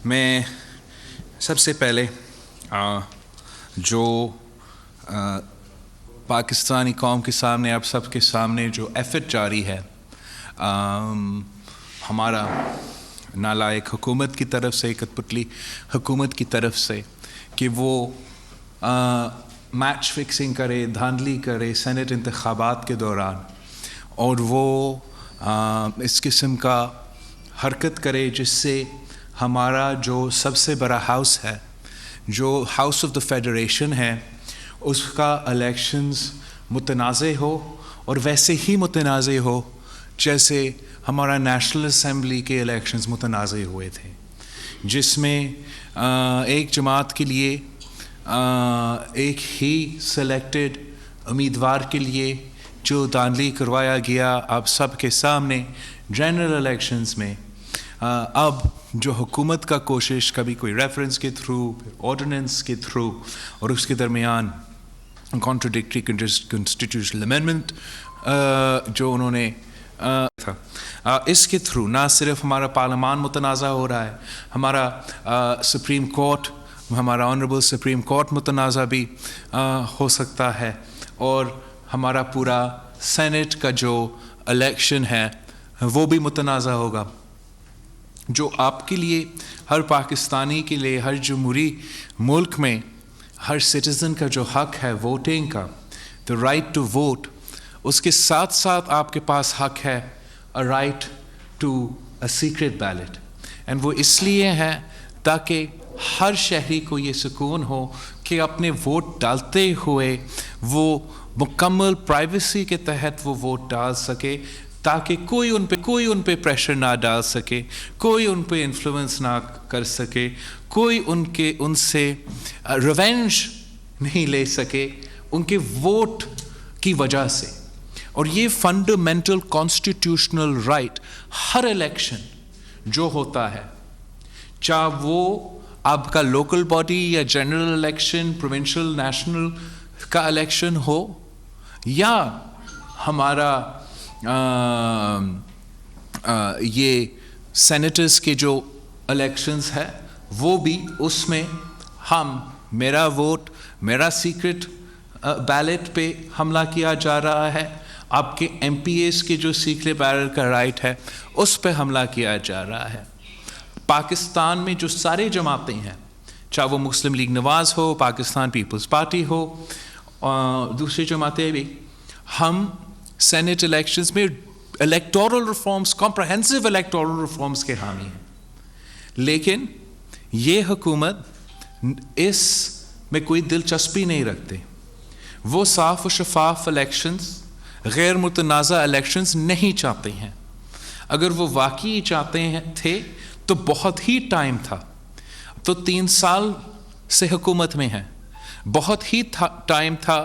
میں سب سے پہلے جو پاکستانی قوم کے سامنے آپ سب کے سامنے جو ایفرٹ جاری ہے ہمارا نالائق حکومت کی طرف سے، کٹھ پتلی حکومت کی طرف سے، کہ وہ میچ فکسنگ کرے، دھاندلی کرے سینٹ انتخابات کے دوران، اور وہ اس قسم کا حرکت کرے جس سے ہمارا جو سب سے بڑا ہاؤس ہے، جو ہاؤس آف دا فیڈریشن ہے، اس کا الیکشنز متنازع ہو، اور ویسے ہی متنازع ہو جیسے ہمارا نیشنل اسمبلی کے الیکشنز متنازع ہوئے تھے، جس میں ایک جماعت کے لیے ایک ہی سلیکٹڈ امیدوار کے لیے جو دھاندلی کروایا گیا آپ سب کے سامنے جنرل الیکشنز میں، اب جو حکومت کا کوشش کبھی کوئی ریفرنس کے تھرو، آرڈیننس کے تھرو، اور اس کے درمیان کانٹرڈکٹری کنسٹیٹیوشنل امینڈمنٹ جو انہوں نے تھا، اس کے تھرو نہ صرف ہمارا پارلیمان متنازع ہو رہا ہے، ہمارا سپریم کورٹ، ہمارا آنریبل سپریم کورٹ متنازع بھی ہو سکتا ہے، اور ہمارا پورا سینٹ کا جو الیکشن ہے وہ بھی متنازع ہوگا، جو آپ کے لیے، ہر پاکستانی کے لیے، ہر جمہوری ملک میں ہر سٹیزن کا جو حق ہے ووٹنگ کا، the right to vote، اس کے ساتھ ساتھ آپ کے پاس حق ہے a right to a secret ballot، and وہ اس لیے ہے تاکہ ہر شہری کو یہ سکون ہو کہ اپنے ووٹ ڈالتے ہوئے وہ مکمل پرائیویسی کے تحت وہ ووٹ ڈال سکے، تاکہ کوئی ان پہ پریشر نہ ڈال سکے، کوئی ان پہ انفلوئنس نہ کر سکے، کوئی ان سے ریونج نہیں لے سکے ان کے ووٹ کی وجہ سے۔ اور یہ فنڈامنٹل کانسٹیٹیوشنل رائٹ ہر الیکشن جو ہوتا ہے، چاہے وہ آپ کا لوکل باڈی یا جنرل الیکشن، پروونشل نیشنل کا الیکشن ہو، یا ہمارا یہ سینیٹرز کے جو الیکشنز ہے، وہ بھی اس میں ہم میرا ووٹ، میرا سیکرٹ بیلٹ پہ حملہ کیا جا رہا ہے، آپ کے ایم پی ایز کے جو سیکرٹ بیلٹ کا رائٹ ہے اس پہ حملہ کیا جا رہا ہے۔ پاکستان میں جو سارے جماعتیں ہیں، چاہے وہ مسلم لیگ نواز ہو، پاکستان پیپلز پارٹی ہو، دوسری جماعتیں بھی، ہم سینٹ الیکشنز میں electoral reforms, comprehensive electoral reforms کے حامی ہیں، لیکن یہ حکومت اس میں کوئی دلچسپی نہیں رکھتے، وہ صاف و شفاف الیکشنز، غیر متنازع الیکشنز نہیں چاہتے ہیں۔ اگر وہ واقعی چاہتے تھے تو بہت ہی ٹائم تھا، تو 3 سال سے حکومت میں ہیں، بہت ہی ٹائم تھا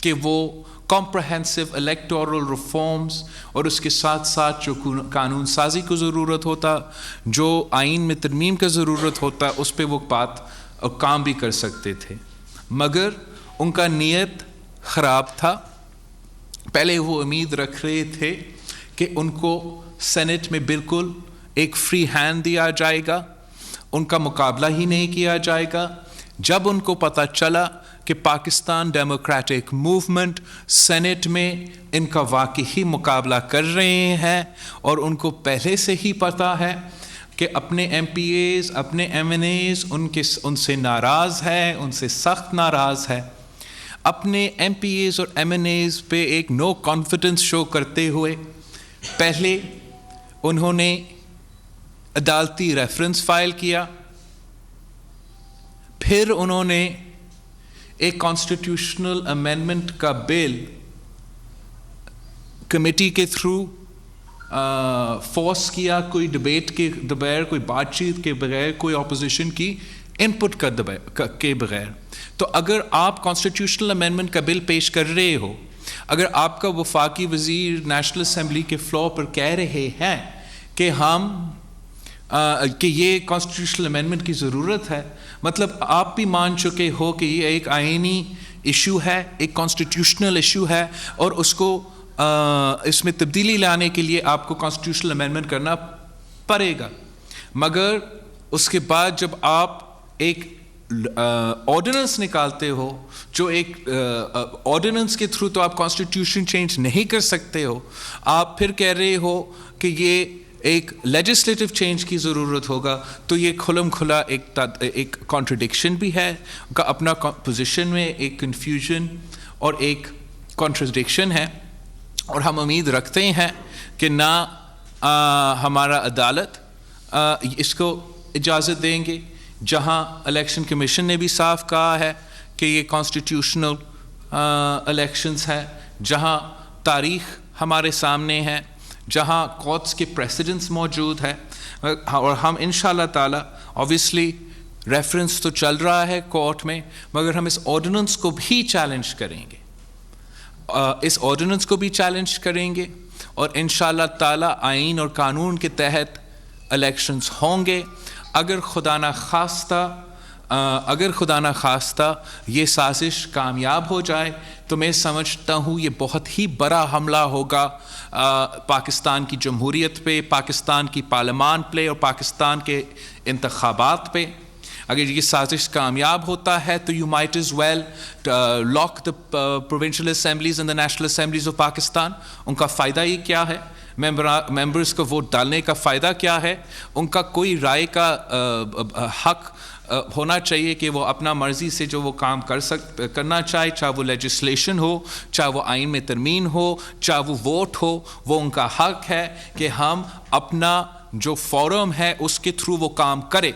کہ وہ کمپریہنسو الیکٹورل ریفارمز، اور اس کے ساتھ ساتھ جو قانون سازی کو ضرورت ہوتا، جو آئین میں ترمیم کا ضرورت ہوتا، اس پہ وہ بات اور کام بھی کر سکتے تھے، مگر ان کا نیت خراب تھا۔ پہلے وہ امید رکھ رہے تھے کہ ان کو سینٹ میں بالکل ایک فری ہینڈ دیا جائے گا، ان کا مقابلہ ہی نہیں کیا جائے گا۔ جب ان کو پتہ چلا کہ پاکستان ڈیموکریٹک موومنٹ سینٹ میں ان کا واقعی مقابلہ کر رہے ہیں، اور ان کو پہلے سے ہی پتہ ہے کہ اپنے ایم پی ایز، اپنے ایم این ایز ان سے ناراض ہے، ان سے سخت ناراض ہے، اپنے ایم پی ایز اور ایم این ایز پہ ایک نو کانفیڈنس شو کرتے ہوئے پہلے انہوں نے عدالتی ریفرنس فائل کیا، پھر انہوں نے ایک کانسٹیٹیوشنل امینڈمنٹ کا بل کمیٹی کے تھرو فورس کیا، کوئی ڈبیٹ کے بغیر، کوئی بات چیت کے بغیر، کوئی اپوزیشن کی ان پٹ کے بغیر۔ تو اگر آپ کانسٹیٹیوشنل امینڈمنٹ کا بل پیش کر رہے ہو، اگر آپ کا وفاقی وزیر نیشنل اسمبلی کے فلور پر کہہ رہے ہیں کہ کہ یہ کانسٹیٹیوشنل امینڈمنٹ کی ضرورت ہے، مطلب آپ بھی مان چکے ہو کہ یہ ایک آئینی ایشو ہے، ایک کانسٹیٹیوشنل ایشو ہے، اور اس میں تبدیلی لانے کے لیے آپ کو کانسٹیٹیوشنل امینڈمنٹ کرنا پڑے گا۔ مگر اس کے بعد جب آپ ایک آرڈیننس نکالتے ہو, جو ایک آرڈیننس کے تھرو تو آپ کانسٹیٹیوشن چینج نہیں کر سکتے ہو, آپ پھر کہہ رہے ہو کہ یہ ایک لیجسلیٹو چینج کی ضرورت ہوگا, تو یہ کھلم کھلا ایک کانٹرڈکشن بھی ہے, اپنا پوزیشن میں ایک کنفیوژن اور ایک کانٹرڈکشن ہے. اور ہم امید رکھتے ہیں کہ نہ ہمارا عدالت اس کو اجازت دیں گے, جہاں الیکشن کمیشن نے بھی صاف کہا ہے کہ یہ کانسٹیٹیوشنل الیکشنز ہے, جہاں تاریخ ہمارے سامنے ہے, جہاں کورٹس کے پریسیڈنٹس موجود ہے, اور ہم انشاءاللہ تعالی آبویسلی ریفرنس تو چل رہا ہے کورٹ میں, مگر ہم اس آرڈیننس کو بھی چیلنج کریں گے, اس آرڈیننس کو بھی چیلنج کریں گے, اور انشاءاللہ تعالی آئین اور قانون کے تحت الیکشنز ہوں گے. اگر خدا نہ خواستہ یہ سازش کامیاب ہو جائے تو میں سمجھتا ہوں یہ بہت ہی بڑا حملہ ہوگا پاکستان کی جمہوریت پہ, پاکستان کی پارلیمان پہ اور پاکستان کے انتخابات پہ. اگر یہ سازش کامیاب ہوتا ہے تو you might as well lock the provincial assemblies and the national assemblies of Pakistan. ان کا فائدہ یہ کیا ہے؟ ممبرز کو ووٹ ڈالنے کا فائدہ کیا ہے؟ ان کا کوئی رائے کا حق ہونا چاہیے کہ وہ اپنا مرضی سے جو وہ کام کرنا چاہے, چاہے وہ لیجسلیشن ہو, چاہے وہ آئین میں ترمیم ہو, چاہے وہ ووٹ ہو, وہ ان کا حق ہے کہ ہم اپنا جو فورم ہے اس کے تھرو وہ کام کرے.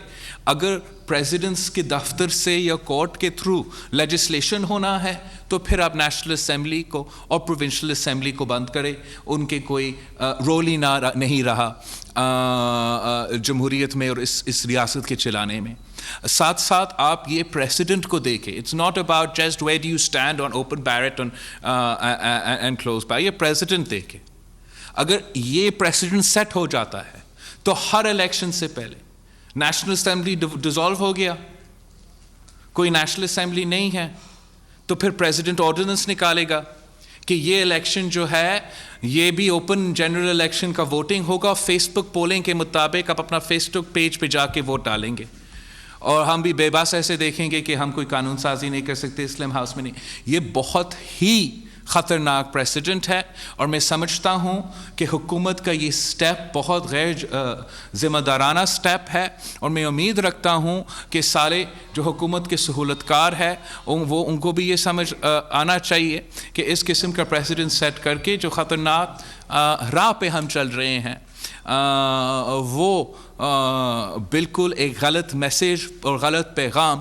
اگر پریزیڈنٹس کے دفتر سے یا کورٹ کے تھرو لیجسلیشن ہونا ہے تو پھر آپ نیشنل اسمبلی کو اور پروونشل اسمبلی کو بند کرے, ان کے کوئی رول ہی نہیں رہا جمہوریت میں اور اس ریاست کے چلانے میں. ساتھ ساتھ آپ یہ پریسیڈنٹ کو دیکھیں, it's not about just where do you stand on open ballot and close by. یہ پریسیڈنٹ دیکھیں, اگر یہ پریسیڈنٹ سیٹ ہو جاتا ہے تو ہر الیکشن سے پہلے نیشنل اسمبلی ڈیزالو ہو گیا, کوئی نیشنل اسمبلی نہیں ہے, تو پھر پریزیڈنٹ آرڈیننس نکالے گا کہ یہ الیکشن جو ہے یہ بھی اوپن جنرل الیکشن کا ووٹنگ ہوگا, فیس بک پولنگ کے مطابق آپ اپنا فیس بک پیج پہ جا کے ووٹ ڈالیں گے, اور ہم بھی بے بس ایسے دیکھیں گے کہ ہم کوئی قانون سازی نہیں کر سکتے اسلام ہاؤس میں نہیں. یہ بہت ہی خطرناک پریسیڈنٹ ہے, اور میں سمجھتا ہوں کہ حکومت کا یہ سٹیپ بہت غیر ذمہ دارانہ سٹیپ ہے, اور میں امید رکھتا ہوں کہ سارے جو حکومت کے سہولت کار ہے ان کو بھی یہ سمجھ آنا چاہیے کہ اس قسم کا پریسیڈنٹ سیٹ کر کے جو خطرناک راہ پہ ہم چل رہے ہیں وہ بالکل ایک غلط میسیج اور غلط پیغام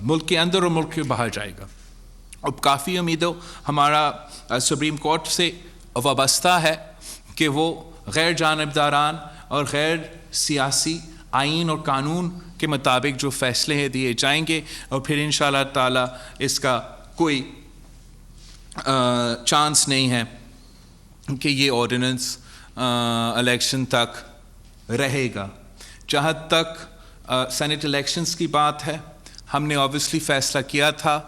ملک کے اندر اور ملک کے باہر جائے گا. اب کافی امیدوں ہمارا سپریم کورٹ سے وابستہ ہے کہ وہ غیر جانبداران اور غیر سیاسی آئین اور قانون کے مطابق جو فیصلے ہیں دیے جائیں گے, اور پھر انشاءاللہ تعالی اس کا کوئی چانس نہیں ہے کہ یہ آرڈیننس الیکشن تک رہے گا. جہاں تک سینٹ الیکشنز کی بات ہے, ہم نے آبویسلی فیصلہ کیا تھا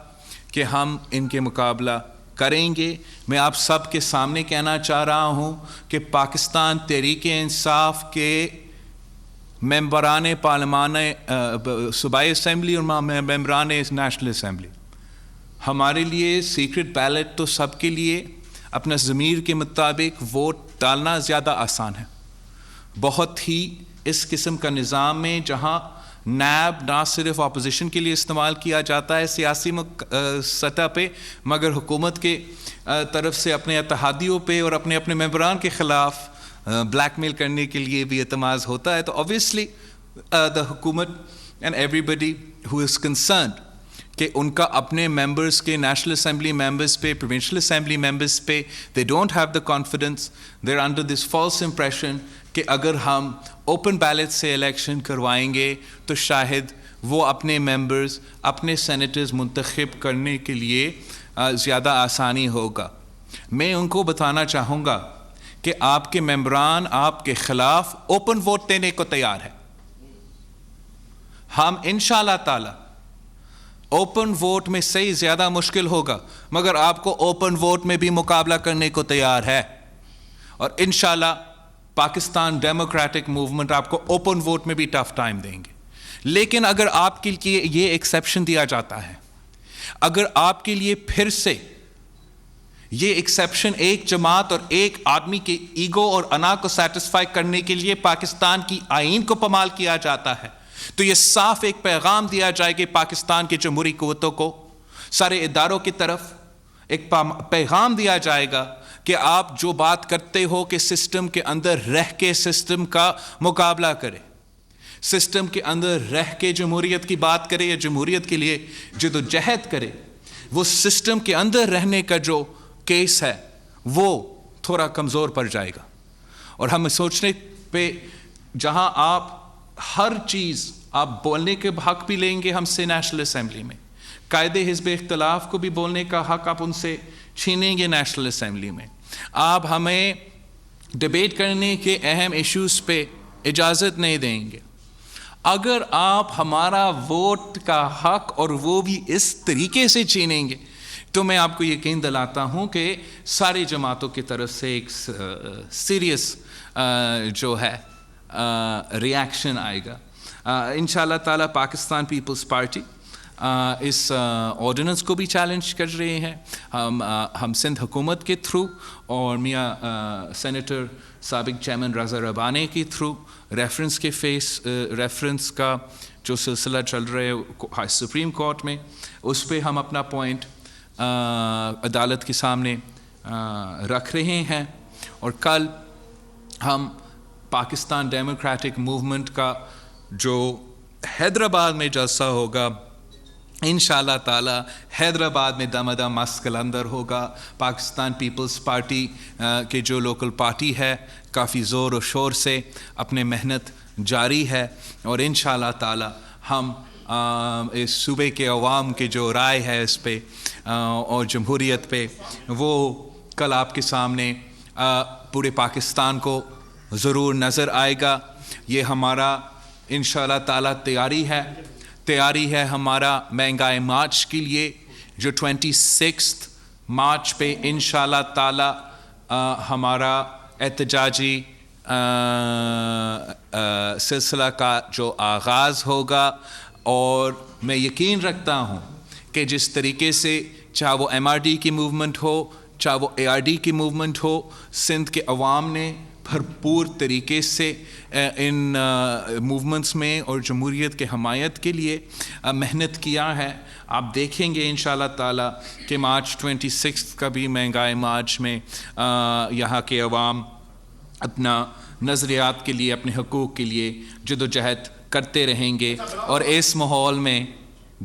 کہ ہم ان کے مقابلہ کریں گے. میں آپ سب کے سامنے کہنا چاہ رہا ہوں کہ پاکستان تحریک انصاف کے ممبران پارلیمان صوبائی اسمبلی اور ممبران نیشنل اسمبلی, ہمارے لیے سیکرٹ بیلٹ تو سب کے لیے اپنا ضمیر کے مطابق ووٹ ڈالنا زیادہ آسان ہے. بہت ہی اس قسم کا نظام میں جہاں نیب نہ صرف اپوزیشن کے لیے استعمال کیا جاتا ہے سیاسی سطح پہ, مگر حکومت کے طرف سے اپنے اتحادیوں پہ اور اپنے ممبران کے خلاف بلیک میل کرنے کے لیے بھی اعتماد ہوتا ہے. تو obviously the حکومت and everybody who is concerned کہ ان کا اپنے ممبرس کے نیشنل اسمبلی ممبرس پہ, پروونشل اسمبلی ممبرس پہ they don't have the confidence, they're under this false impression کہ اگر ہم اوپن بیلٹ سے الیکشن کروائیں گے تو شاید وہ اپنے ممبرز اپنے سینیٹرز منتخب کرنے کے لیے زیادہ آسانی ہوگا. میں ان کو بتانا چاہوں گا کہ آپ کے ممبران آپ کے خلاف اوپن ووٹ دینے کو تیار ہے. ہم انشاءاللہ تعالی اوپن ووٹ میں صحیح زیادہ مشکل ہوگا, مگر آپ کو اوپن ووٹ میں بھی مقابلہ کرنے کو تیار ہے, اور انشاءاللہ پاکستان ڈیموکریٹک موومنٹ آپ کو اوپن ووٹ میں بھی ٹف ٹائم دیں گے. لیکن اگر آپ کے لیے یہ ایکسیپشن دیا جاتا ہے, اگر آپ کے لیے پھر سے یہ ایکسیپشن ایک جماعت اور ایک آدمی کے ایگو اور انا کو سیٹسفائی کرنے کے لیے پاکستان کی آئین کو پامال کیا جاتا ہے, تو یہ صاف ایک پیغام دیا جائے کہ پاکستان کے جمہوری قوتوں کو, سارے اداروں کی طرف ایک پیغام دیا جائے گا کہ آپ جو بات کرتے ہو کہ سسٹم کے اندر رہ کے سسٹم کا مقابلہ کرے, سسٹم کے اندر رہ کے جمہوریت کی بات کرے یا جمہوریت کے لیے جدوجہد کرے, وہ سسٹم کے اندر رہنے کا جو کیس ہے وہ تھوڑا کمزور پڑ جائے گا. اور ہم سوچنے پہ جہاں آپ ہر چیز آپ بولنے کے حق بھی لیں گے ہم سے نیشنل اسمبلی میں, قائد حزب اختلاف کو بھی بولنے کا حق آپ ان سے چھینیں گے نیشنل اسمبلی میں, آپ ہمیں ڈیبیٹ کرنے کے اہم ایشوز پہ اجازت نہیں دیں گے. اگر آپ ہمارا ووٹ کا حق اور وہ بھی اس طریقے سے چھینیں گے تو میں آپ کو یقین دلاتا ہوں کہ ساری جماعتوں کی طرف سے ایک سیریس جو ہے ریاکشن آئے گا. انشاءاللہ تعالیٰ پاکستان پیپلز پارٹی اس آرڈیننس کو بھی چیلنج کر رہے ہیں. ہم سندھ حکومت کے تھرو اور میاں سینیٹر سابق چیئرمین رضا ربانی کے تھرو ریفرنس کا جو سلسلہ چل رہا ہے سپریم کورٹ میں, اس پہ ہم اپنا پوائنٹ عدالت کے سامنے رکھ رہے ہیں. اور کل ہم پاکستان ڈیموکریٹک موومنٹ کا جو حیدرآباد میں جلسہ ہوگا, انشاءاللہ تعالی حیدرآباد میں دم مست قلندر ہوگا. پاکستان پیپلز پارٹی کے جو لوکل پارٹی ہے کافی زور و شور سے اپنے محنت جاری ہے, اور انشاءاللہ تعالی ہم اس صوبے کے عوام کی جو رائے ہے اس پہ اور جمہوریت پہ, وہ کل آپ کے سامنے پورے پاکستان کو ضرور نظر آئے گا. یہ ہمارا انشاءاللہ تعالی تیاری ہے ہمارا مہنگائی مارچ کے لیے, جو 26 مارچ پہ انشاءاللہ تعالی ہمارا احتجاجی سلسلہ کا جو آغاز ہوگا. اور میں یقین رکھتا ہوں کہ جس طریقے سے چاہے وہ MRD کی موومنٹ ہو, چاہے وہ ARD کی موومنٹ ہو, سندھ کے عوام نے بھرپور طریقے سے ان موومنٹس میں اور جمہوریت کے حمایت کے لیے محنت کیا ہے. آپ دیکھیں گے انشاءاللہ تعالی کہ مارچ 26 کا بھی مہنگائی مارچ میں یہاں کے عوام اپنا نظریات کے لیے, اپنے حقوق کے لیے جدوجہد کرتے رہیں گے. اور اس ماحول میں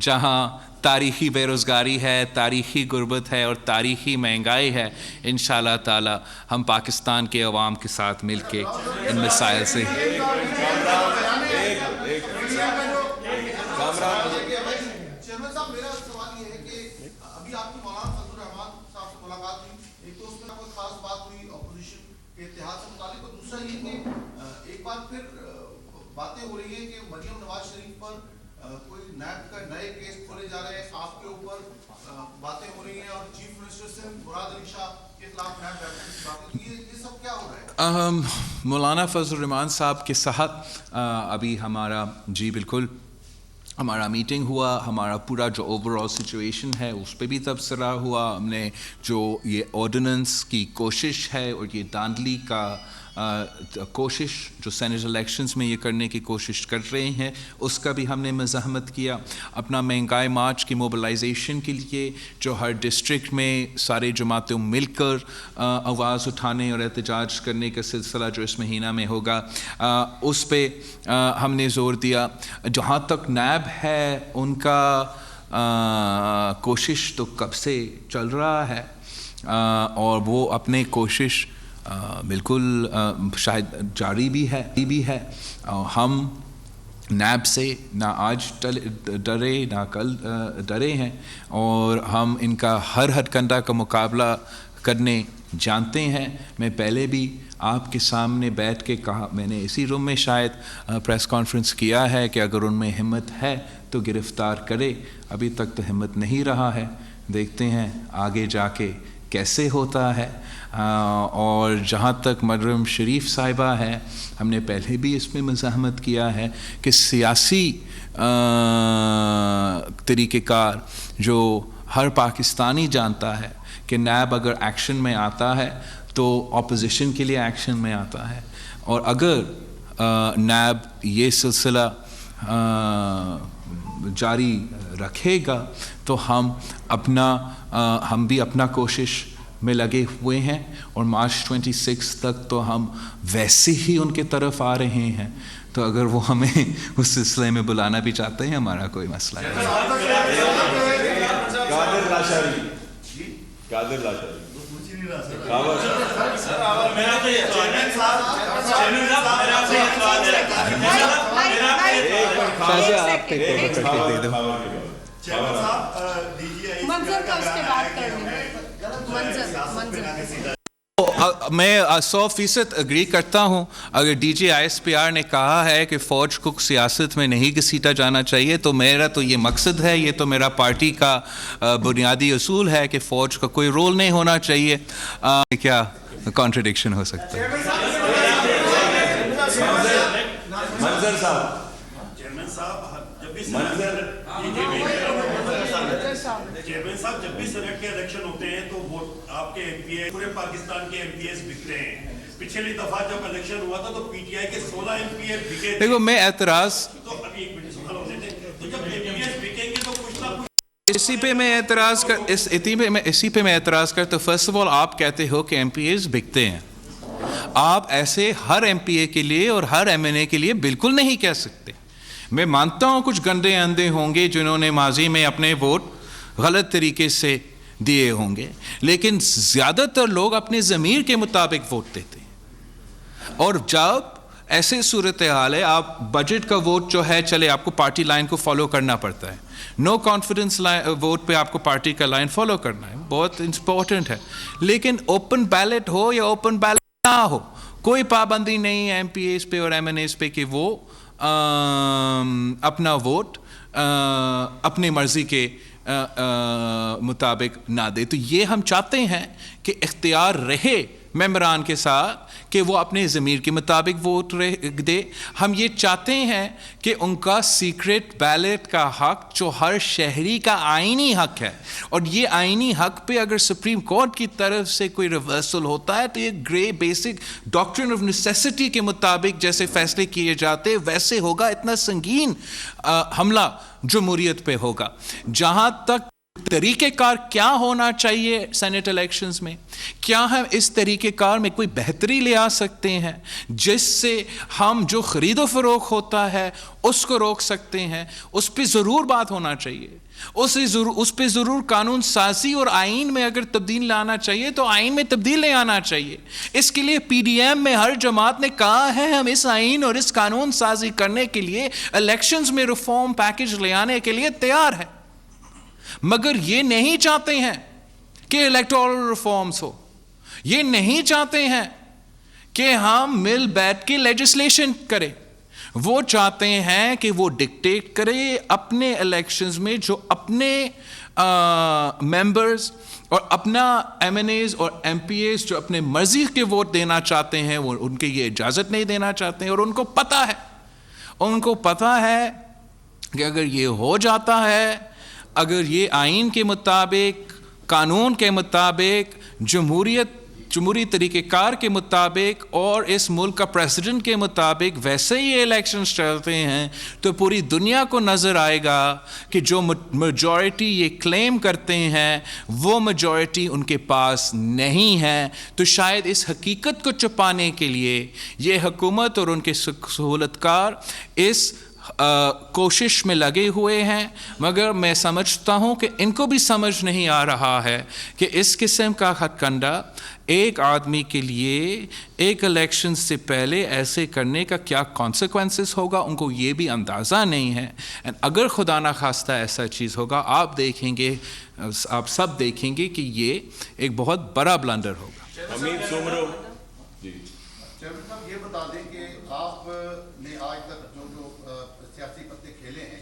جہاں تاریخی بے روزگاری ہے, تاریخی غربت ہے اور تاریخی مہنگائی ہے, انشاءاللہ تعالی ہم پاکستان کے عوام کے ساتھ مل کے ان مسائل سے باتیں ہو رہی ہیں کہ مریم نواز شریف پر کوئی نیب کا نئے کیس کھولے جا رہے ہیں, آپ کے اوپر باتیں ہو رہی ہیں, اور چیف منسٹر سے مراد علی شاہ کے خلاف نیب بیٹھنے کی باتیں, یہ سب کیا ہو رہا ہے؟ مولانا فضل الرحمان صاحب کے ساتھ ابھی ہمارا بالکل ہمارا میٹنگ ہوا, ہمارا پورا جو اوور آل سچویشن ہے اس پہ بھی تبصرہ ہوا. ہم نے جو یہ آرڈیننس کی کوشش ہے اور یہ دھاندلی کا کوشش جو سینٹ الیکشنز میں یہ کرنے کی کوشش کر رہے ہیں اس کا بھی ہم نے مزاحمت کیا. اپنا مہنگائی مارچ کی موبلائزیشن کے لیے جو ہر ڈسٹرکٹ میں سارے جماعتیں مل کر آواز اٹھانے اور احتجاج کرنے کا سلسلہ جو اس مہینہ میں ہوگا, اس پہ ہم نے زور دیا. جہاں تک نیب ہے ان کا کوشش تو کب سے چل رہا ہے, اور وہ اپنے کوشش بالکل شاید جاری بھی ہے. ہم نیب سے نہ آج ڈرے نہ کل ڈرے ہیں, اور ہم ان کا ہر کنڈا کا مقابلہ کرنے جانتے ہیں. میں پہلے بھی آپ کے سامنے بیٹھ کے کہا, میں نے اسی روم میں شاید پریس کانفرنس کیا ہے کہ اگر ان میں ہمت ہے تو گرفتار کرے. ابھی تک تو ہمت نہیں رہا ہے, دیکھتے ہیں آگے جا کے کیسے ہوتا ہے. اور جہاں تک مریم شریف صاحبہ ہے, ہم نے پہلے بھی اس میں مزاحمت کیا ہے کہ سیاسی طریقہ کار جو ہر پاکستانی جانتا ہے کہ نیب اگر ایکشن میں آتا ہے تو اپوزیشن کے لیے ایکشن میں آتا ہے, اور اگر نیب یہ سلسلہ جاری رکھے گا تو ہم بھی اپنا کوشش میں لگے ہوئے ہیں, اور مارچ 26 تک تو ہم ویسے ہی ان کے طرف آ رہے ہیں. تو اگر وہ ہمیں اس سلسلے میں بلانا بھی چاہتے ہیں, ہمارا کوئی مسئلہ نہیں. میں 100% اگری کرتا ہوں. اگر D G I S P R نے کہا ہے کہ فوج کو سیاست میں نہیں گھسیٹا جانا چاہیے, تو میرا تو یہ مقصد ہے, یہ تو میرا پارٹی کا بنیادی اصول ہے کہ فوج کا کوئی رول نہیں ہونا چاہیے. کیا کانٹرڈکشن ہو سکتا ہے؟ منظر صاحب چیئرمین صاحب, جب بھی سینٹ کے الیکشن ہوتے ہیں تو ووٹ آپ کے ایم پی اے پورے پاکستان کے ایم پی ایز بکتے ہیں. پچھلی دفعہ جب الیکشن ہوا تھا تو پی ٹی آئی کے 16 ایم پی اے بکے. دیکھو میں اعتراض تو ابھی ایک منٹ سوال ہونے دیں. تو جب ایم پی ایز بکیں گے تو کچھ نہ کچھ اسی پہ میں اعتراض کرتا ہوں. فرسٹ آف آل آپ کہتے ہو کہ ایم پی ایز بکتے ہیں. آپ ایسے ہر ایم پی اے کے لیے اور ہر ایم این اے کے لیے بالکل نہیں کہہ سکتے. میں مانتا ہوں کچھ گندے اندھے ہوں گے جنہوں نے ماضی میں اپنے ووٹ غلط طریقے سے دیے ہوں گے, لیکن زیادہ تر لوگ اپنے ضمیر کے مطابق ووٹ دیتے ہیں. اور جب ایسے صورتحال ہے, آپ بجٹ کا ووٹ جو ہے چلے آپ کو پارٹی لائن کو فالو کرنا پڑتا ہے. نو کانفیڈنس ووٹ پہ آپ کو پارٹی کا لائن فالو کرنا ہے, بہت امپورٹنٹ ہے. لیکن اوپن بیلٹ ہو یا اوپن بیلٹ نہ ہو, کوئی پابندی نہیں ہے ایم پی ایز پہ اور ایم این ایز پہ کہ وہ اپنا ووٹ اپنی مرضی کے مطابق نہ دے. تو یہ ہم چاہتے ہیں کہ اختیار رہے ممبران کے ساتھ کہ وہ اپنے ضمیر کے مطابق ووٹ دے. ہم یہ چاہتے ہیں کہ ان کا سیکرٹ بیلٹ کا حق جو ہر شہری کا آئینی حق ہے, اور یہ آئینی حق پہ اگر سپریم کورٹ کی طرف سے کوئی ریورسل ہوتا ہے تو یہ گرے بیسک ڈاکٹرن آف نیسیسٹی کے مطابق جیسے فیصلے کیے جاتے ویسے ہوگا. اتنا سنگین حملہ جمہوریت پہ ہوگا. جہاں تک طریقہ کار کیا ہونا چاہیے سینٹ الیکشنز میں, کیا ہم اس طریقہ کار میں کوئی بہتری لے آ سکتے ہیں جس سے ہم جو خرید و فروخت ہوتا ہے اس کو روک سکتے ہیں, اس پہ ضرور بات ہونا چاہیے. اس پہ ضرور قانون سازی اور آئین میں اگر تبدیل لانا چاہیے تو آئین میں تبدیل لے آنا چاہیے. اس کے لیے پی ڈی ایم میں ہر جماعت نے کہا ہے ہم اس آئین اور اس قانون سازی کرنے کے لیے الیکشنز میں ریفارم پیکج لے آنے کے لیے تیار ہے, مگر یہ نہیں چاہتے ہیں کہ الیکٹورل ریفارمز ہو. یہ نہیں چاہتے ہیں کہ ہم مل بیٹھ کے لیجسلیشن کریں. وہ چاہتے ہیں کہ وہ ڈکٹیٹ کرے اپنے الیکشنز میں جو اپنے ممبرز اور اپنا ایم این ایز اور ایم پی ایز جو اپنے مرضی کے ووٹ دینا چاہتے ہیں وہ ان کے یہ اجازت نہیں دینا چاہتے ہیں. اور ان کو پتہ ہے کہ اگر یہ ہو جاتا ہے, اگر یہ آئین کے مطابق, قانون کے مطابق, جمہوری طریقہ کار کے مطابق اور اس ملک کا پریزیڈنٹ کے مطابق ویسے ہی الیکشنز چلتے ہیں, تو پوری دنیا کو نظر آئے گا کہ جو میجورٹی یہ کلیم کرتے ہیں وہ میجورٹی ان کے پاس نہیں ہے. تو شاید اس حقیقت کو چھپانے کے لیے یہ حکومت اور ان کے سہولت کار اس کوشش میں لگے ہوئے ہیں, مگر میں سمجھتا ہوں کہ ان کو بھی سمجھ نہیں آ رہا ہے کہ اس قسم کا ہتھ کنڈا ایک آدمی کے لیے ایک الیکشن سے پہلے ایسے کرنے کا کیا کانسیکوینسز ہوگا. ان کو یہ بھی اندازہ نہیں ہے. اگر خدا نخواستہ ایسا چیز ہوگا, آپ دیکھیں گے, آپ سب دیکھیں گے کہ یہ ایک بہت بڑا بلنڈر ہوگا. امید سومرو جی چیئرمین صاحب یہ بتا دیں کہ آپ نے آج تک جو سیاسی پتے کھیلے ہیں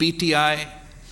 PTI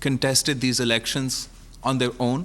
contested these elections on their own